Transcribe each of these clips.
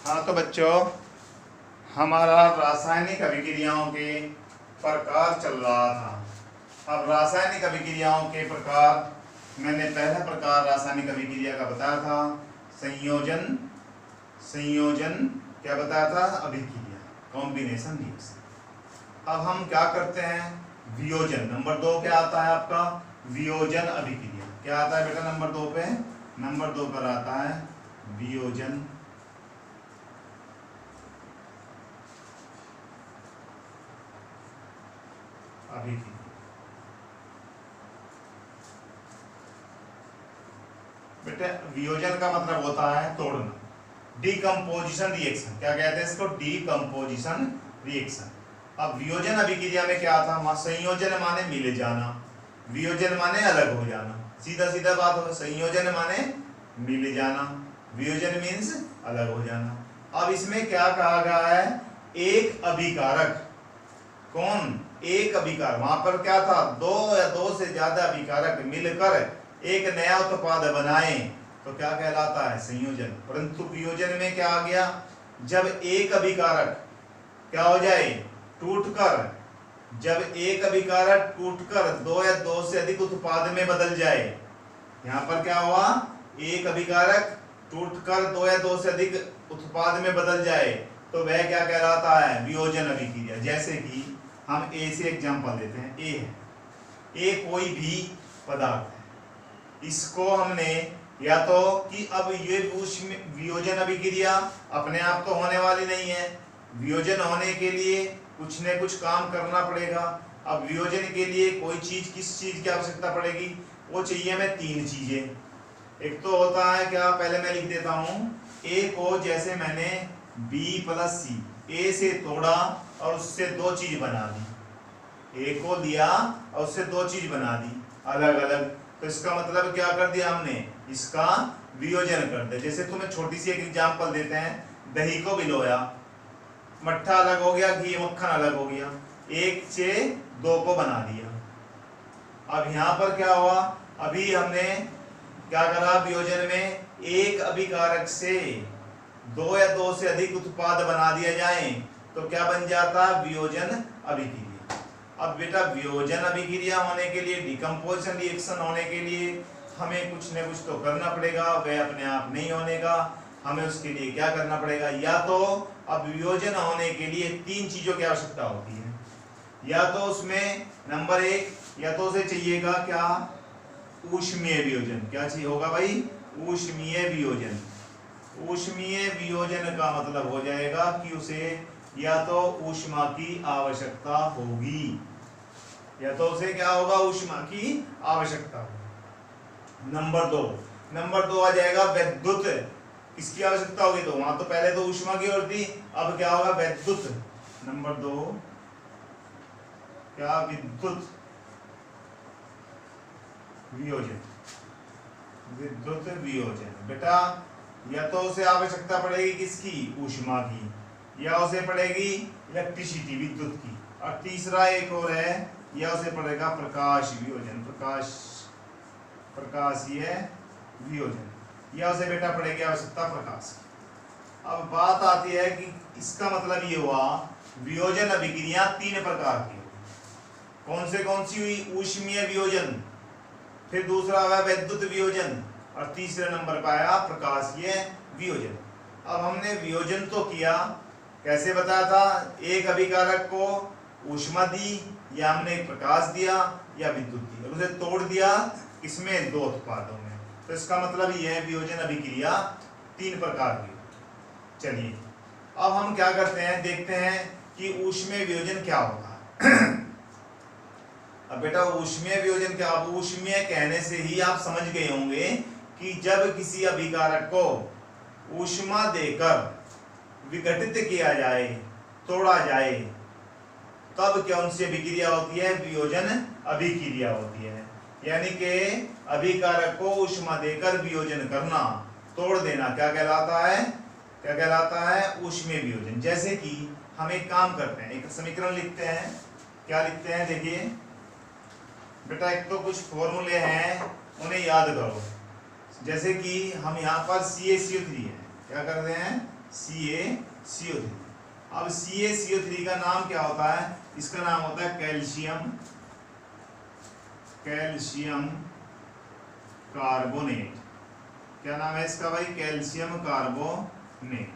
हाँ तो बच्चों, हमारा रासायनिक अभिक्रियाओं के प्रकार चल रहा था। अब रासायनिक अभिक्रियाओं के प्रकार, मैंने पहला प्रकार रासायनिक अभिक्रिया का बताया था संयोजन। संयोजन क्या बताया था? अभिक्रिया, कॉम्बिनेशन रिएक्शन। अब हम क्या करते हैं? वियोजन। नंबर 2 क्या आता है आपका? वियोजन अभिक्रिया। क्या आता है बेटा नंबर 2 पे? नंबर 2 पर आता है वियोजन अभिक्रिया। बेटा वियोजन का मतलब होता है तोड़ना, डीकम्पोजिशन रिएक्शन। क्या कहते हैं इसको? Decomposition reaction. अब वियोजन अभिक्रिया में क्या था? संयोजन माने मिल जाना, वियोजन माने अलग हो जाना। सीधा सीधा बात हो, संयोजन माने मिल जाना, वियोजन मीन्स अलग हो जाना। अब इसमें क्या कहा गया है? एक अभिकारक। कौन? एक अभिकारक। वहां पर क्या था? दो या दो से ज्यादा अभिकारक मिलकर एक नया उत्पाद बनाए तो क्या कहलाता है? संयोजन। परंतु वियोजन में क्या आ गया? जब एक अभिकारक क्या हो जाए? टूटकर, जब एक अभिकारक टूटकर दो या दो से अधिक उत्पाद में बदल जाए। यहां पर क्या हुआ? एक अभिकारक टूटकर दो या दो से अधिक उत्पाद में बदल जाए तो वह क्या कहलाता है? वियोजन अभिक्रिया। जैसे कि हम ए से एग्जांपल देते हैं। ए है, ए कोई भी पदार्थ है, इसको हमने या तो कि अब ये वियोजन अभिक्रिया अपने आप तो होने वाली नहीं है, वियोजन होने के लिए कुछ न कुछ काम करना पड़ेगा। अब वियोजन के लिए कोई चीज, किस चीज की आवश्यकता पड़ेगी? वो चाहिए हमें 3 चीजें। एक तो होता है क्या, पहले मैं लिख देता हूं, ए को जैसे मैंने बी प्लस सी, ए से तोड़ा और उससे 2 चीज बना दी। ए को लिया और उससे 2 चीज बना दी अलग अलग, तो इसका मतलब क्या कर दिया हमने? इसका वियोजन कर दिया। जैसे तुम्हें छोटी सी एक एग्जांपल देते हैं, दही को भिगोया, मट्ठा अलग हो गया, घी मक्खन अलग हो गया, 1 से 2 को बना दिया। अब यहाँ पर क्या हुआ? अभी हमने क्या करा? वियोजन में एक अभिकारक से 2 या 2 से अधिक उत्पाद बना दिया जाए तो क्या बन जाता? वियोजन अभिक्रिया। अब बेटा वियोजन अभिक्रिया होने के लिए, डिकम्पोजिशन रिएक्शन होने के लिए हमें कुछ न कुछ तो करना पड़ेगा, वह अपने आप नहीं होने का। हमें उसके लिए क्या करना पड़ेगा? या तो अब वियोजन होने के लिए 3 चीजों की आवश्यकता होती है। या तो उसमें नंबर 1, या तो उसे चाहिएगा क्या? ऊष्मीय वियोजन। क्या चाहिए होगा भाई? ऊष्मीय वियोजन। ऊष्मीय वियोजन का मतलब हो जाएगा कि उसे या तो ऊष्मा की आवश्यकता होगी, या तो उसे क्या होगा? ऊष्मा की आवश्यकता होगी। नंबर 2 आ जाएगा विद्युत। किसकी आवश्यकता होगी? तो वहां तो पहले तो ऊष्मा की ओर थी, अब क्या होगा? विद्युत। नंबर 2 क्या? विद्युत वियोजन। विद्युत वियोजन बेटा, या तो उसे आवश्यकता पड़ेगी किसकी? ऊष्मा की, या उसे पड़ेगी इलेक्ट्रिसिटी, विद्युत की, और तीसरा एक और है, या उसे पड़ेगा प्रकाश वियोजन, प्रकाशीय वियोजन, या उसे बेटा पड़ेगी आवश्यकता प्रकाश की। अब बात आती है कि इसका मतलब ये हुआ वियोजन अभिक्रिया 3 प्रकार की। कौन सी हुई? ऊष्मीय वियोजन, फिर दूसरा हुआ विद्युत वियोजन, और तीसरे नंबर पर आया प्रकाशीय वियोजन। अब हमने वियोजन तो किया, कैसे बताया था? एक अभिकारक को ऊष्मा दी, या हमने प्रकाश दिया, या विद्युत दी, और उसे तोड़ दिया इसमें 2 उत्पादों में। तो इसका मतलब ये है वियोजन अभिक्रिया 3 प्रकार की। चलिए अब हम क्या करते हैं, देखते हैं कि ऊष्मीय वियोजन क्या होगा। अब बेटा ऊष्मीय वियोजन क्या? अब ऊष्मीय कहने से ही आप समझ गए होंगे कि जब किसी अभिकारक को ऊष्मा देकर विघटित किया जाए, तोड़ा जाए, तब कौन सी अभिक्रिया होती है? वियोजन अभिक्रिया होती है। यानी कि अभिकारक को ऊष्मा देकर वियोजन करना, तोड़ देना, क्या कहलाता है? क्या कहलाता है? ऊष्मीय वियोजन। जैसे कि हम एक काम करते हैं, एक समीकरण लिखते हैं। क्या लिखते हैं? देखिए बेटा, एक तो कुछ फॉर्मूले हैं, उन्हें याद करो। जैसे कि हम यहाँ पर CaCO3 है, क्या करते हैं? CaCO3। अब CaCO3 का नाम क्या होता है? इसका नाम होता है कैल्शियम कार्बोनेट। क्या नाम है इसका भाई? Calcium carbonate.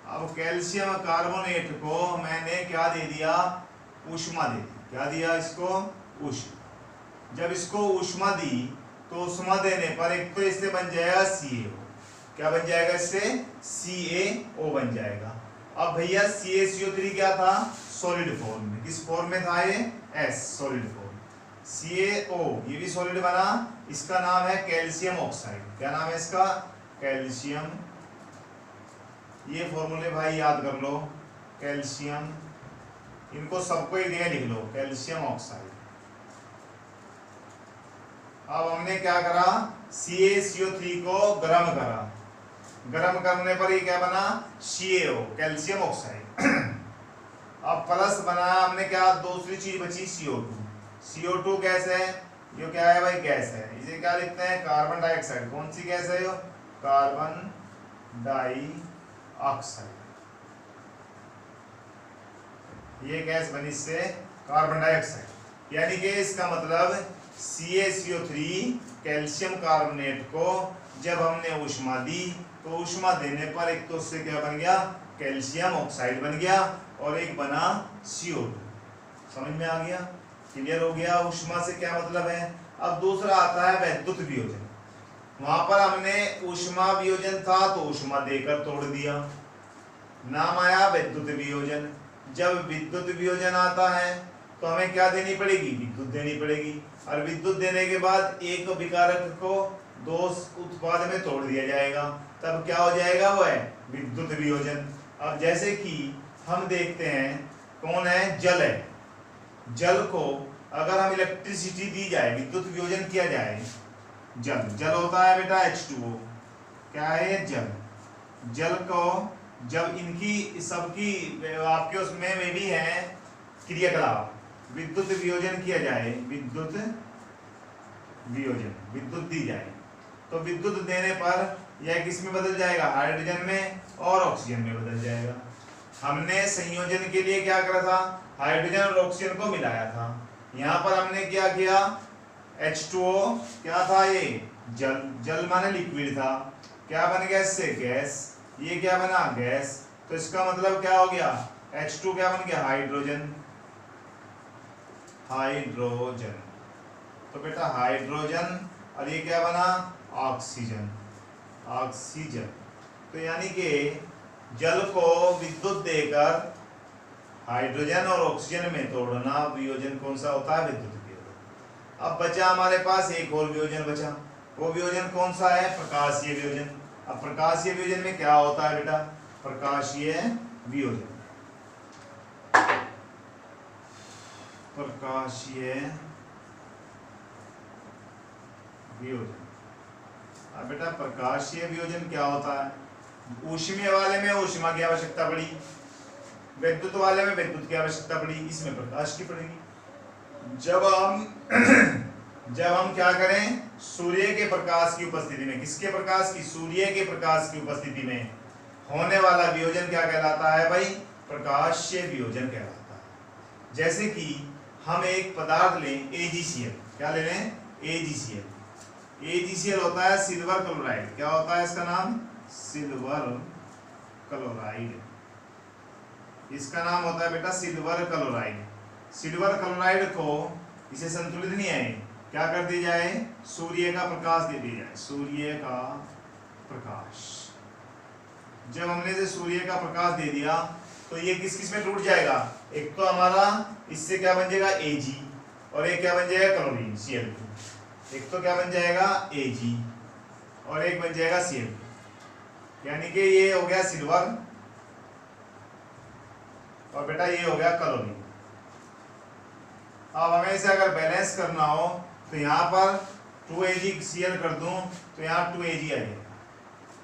अब कैल्शियम कार्बोनेट को मैंने क्या दे दिया? ऊष्मा दे दी। क्या दिया इसको? ऊष्मा। जब इसको ऊष्मा दी तो ऊष्मा देने पर एक तो इससे बन जाएगा CaO। क्या बन जाएगा इससे? CaO बन जाएगा। अब भैया CaCO3 क्या था? सॉलिड फॉर्म में। किस फॉर्म में था ये? S solid form. CaO ये भी सॉलिड बना। इसका नाम है कैल्शियम ऑक्साइड। क्या नाम है इसका? कैल्शियम। ये फॉर्मूले भाई याद कर लो। कैल्शियम, इनको सबको एक जगह लिख लो, कैल्शियम ऑक्साइड। अब हमने क्या करा? CaCO3 को गर्म करा। गर्म करने पर ये क्या बना? CaO calcium oxide. अब प्लस बना हमने क्या? दूसरी चीज बची CO2। CO2 गैस है। ये क्या है भाई? गैस है। इसे क्या लिखते हैं? Carbon dioxide. कौन सी गैस है? यो कार्बन डाइऑक्साइड। ये गैस बनी इससे कार्बन डाइऑक्साइड। यानी कि इसका मतलब CaCO3 कैल्शियम कार्बोनेट को जब हमने ऊष्मा दी तो ऊष्मा देने पर एक तो उससे क्या बन गया? कैल्शियम ऑक्साइड बन गया और एक बना CO2। समझ में आ गया? क्लियर हो गया ऊष्मा से क्या मतलब है? अब दूसरा आता है विद्युत वियोजन। वहां पर हमने ऊष्मा वियोजन था तो ऊष्मा देकर तोड़ दिया, नाम आया विद्युत वियोजन। जब विद्युत वियोजन आता है तो हमें क्या देनी पड़ेगी? विद्युत देनी पड़ेगी। और विद्युत देने के बाद एक विकारक को दो उत्पाद में तोड़ दिया जाएगा, तब क्या हो जाएगा? वो है विद्युत वियोजन। अब जैसे कि हम देखते हैं, कौन है? जल है। जल को अगर हम इलेक्ट्रिसिटी दी जाए, विद्युत वियोजन किया जाए, जल होता है बेटा H2O। क्या है? जल। जल को जब इनकी सबकी आपके उसमें में भी है क्रियाकलाप, विद्युत वियोजन किया जाए, विद्युत वियोजन, विद्युत दी जाए, तो विद्युत देने पर यह किस में बदल जाएगा? हाइड्रोजन में और ऑक्सीजन में बदल जाएगा। हमने संयोजन के लिए क्या करा था? हाइड्रोजन और ऑक्सीजन को मिलाया था। यहाँ पर हमने क्या किया? H2O क्या था? ये जल। जल माने लिक्विड था। क्या बन गया इससे? गैस। ये क्या बना? गैस। तो इसका मतलब क्या हो गया? H2 क्या बन गया? हाइड्रोजन। हाइड्रोजन। तो बेटा हाइड्रोजन, और ये क्या बना? ऑक्सीजन। ऑक्सीजन। तो यानी कि जल को विद्युत देकर हाइड्रोजन और ऑक्सीजन में तोड़ना वियोजन कौन सा होता है? विद्युत वियोजन। अब बचा हमारे पास एक और वियोजन बचा। वो वियोजन कौन सा है? प्रकाशीय वियोजन। अब प्रकाशीय वियोजन में क्या होता है बेटा? प्रकाशीय वियोजन। प्रकाशीय वियोजन। अब बेटा प्रकाशीय वियोजन क्या होता है? ऊष्मीय वाले में ऊष्मा की आवश्यकता पड़ी, विद्युत वाले में विद्युत की आवश्यकता पड़ी, इसमें प्रकाश की पड़ेगी। जब हम क्या करें? सूर्य के प्रकाश की उपस्थिति में, किसके प्रकाश की? सूर्य के प्रकाश की उपस्थिति में होने वाला वियोजन क्या कहलाता है भाई? प्रकाशीय वियोजन कहलाता है। जैसे कि हम एक पदार्थ लें AgCl। क्या ले लें? AgCl। AgCl होता है सिल्वर क्लोराइड। क्या होता है इसका नाम? Silver chloride. इसका नाम होता है बेटा सिल्वर क्लोराइड। सिल्वर क्लोराइड को इसे संतुलित नहीं है, क्या कर दिया जाए? सूर्य का प्रकाश दे दिया जाए। सूर्य का प्रकाश। जब हमने इसे सूर्य का प्रकाश दे दिया तो ये किस किस में टूट जाएगा? एक तो हमारा इससे क्या बन जाएगा? Ag, और एक क्या बन जाएगा? Chlorine Cl2। एक तो क्या बन जाएगा? Ag, और एक बन जाएगा Cl2। यानी कि ये हो गया सिल्वर और बेटा ये हो गया क्लोरीन। अब हमें इसे अगर बैलेंस करना हो तो यहाँ पर 2AgCl कर दूं तो यहाँ 2Ag आ जाएगा।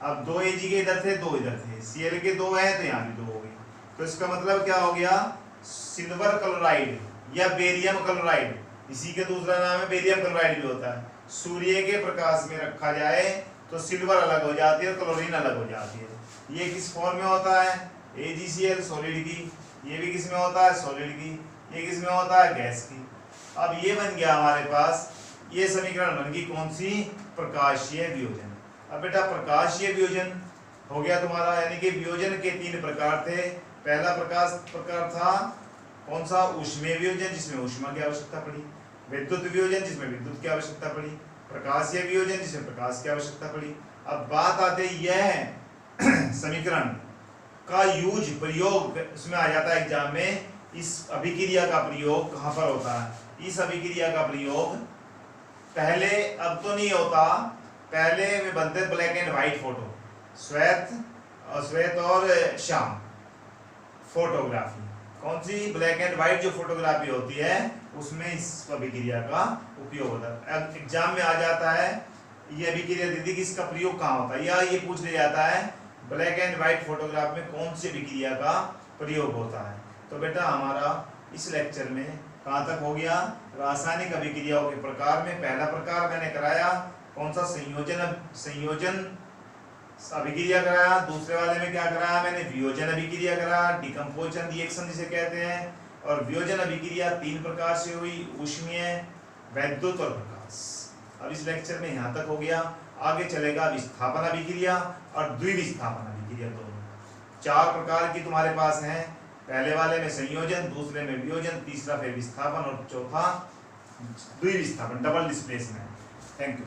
अब 2Ag के इधर थे, 2 इधर थे, Cl के 2 है तो यहाँ भी 2 हो गए। तो इसका मतलब क्या हो गया? सिल्वर क्लोराइड या बेरियम क्लोराइड, इसी के दूसरा नाम है बेरियम क्लोराइड भी होता है। सूर्य के प्रकाश में रखा जाए तो सिल्वर अलग हो जाती है और क्लोरीन अलग हो जाती है। ये किस फॉर्म में होता है, AgCl सॉलिड की, ये भी किस में होता है, सॉलिड की, ये किस में होता है, गैस की। अब ये बन गया हमारे पास, ये समीकरण बन गई कौन सी, प्रकाशीय वियोजन। अब बेटा प्रकाशीय वियोजन हो गया तुम्हारा, यानी कि वियोजन के 3 प्रकार थे। पहला प्रकार था कौन सा, ऊष्मीय वियोजन जिसमें ऊष्मा की आवश्यकता पड़ी, विद्युत वियोजन जिसमें विद्युत की आवश्यकता पड़ी, प्रकाशीय वियोजन जिसमें प्रकाश की आवश्यकता पड़ी। अब बात आते यह समीकरण का यूज, प्रयोग इसमें आ जाता है एग्जाम में। इस अभिक्रिया का प्रयोग कहाँ पर होता है, इस अभिक्रिया का प्रयोग पहले, अब तो नहीं होता, पहले में बनते ब्लैक एंड व्हाइट फोटो, श्वेत और श्याम फोटोग्राफी। कौन सी, ब्लैक एंड व्हाइट जो फोटोग्राफी होती है उसमें इस अभिक्रिया का उपयोग होता है। अब एग्जाम में आ जाता है ये अभिक्रिया दीदी किसका प्रयोग कहाँ होता है, या ये पूछ लिया जाता है ब्लैक एंड व्हाइट फोटोग्राफ में कौन सी अभिक्रिया का प्रयोग होता है। तो बेटा हमारा इस लेक्चर में कहाँ तक हो गया, रासायनिक अभिक्रियाओं के प्रकार में पहला प्रकार मैंने कराया कौन सा, संयोजन अभिक्रिया कराया। दूसरे वाले में क्या कराया मैंने, वियोजन अभिक्रिया कराया, डिकम्पोजिशन रिएक्शन जिसे कहते हैं। और वियोजन अभिक्रिया 3 प्रकार से हुई, ऊष्मीय, वैद्युत और प्रकाश। अब इस लेक्चर में यहाँ तक हो गया, आगे चलेगा विस्थापन अभिक्रिया और द्विविस्थापन अभिक्रिया, दोनों 4 प्रकार की तुम्हारे पास हैं। पहले वाले में संयोजन, दूसरे में वियोजन, तीसरा फिर विस्थापन और चौथा द्विविस्थापन, डबल डिस्प्लेसमेंट। Thank you.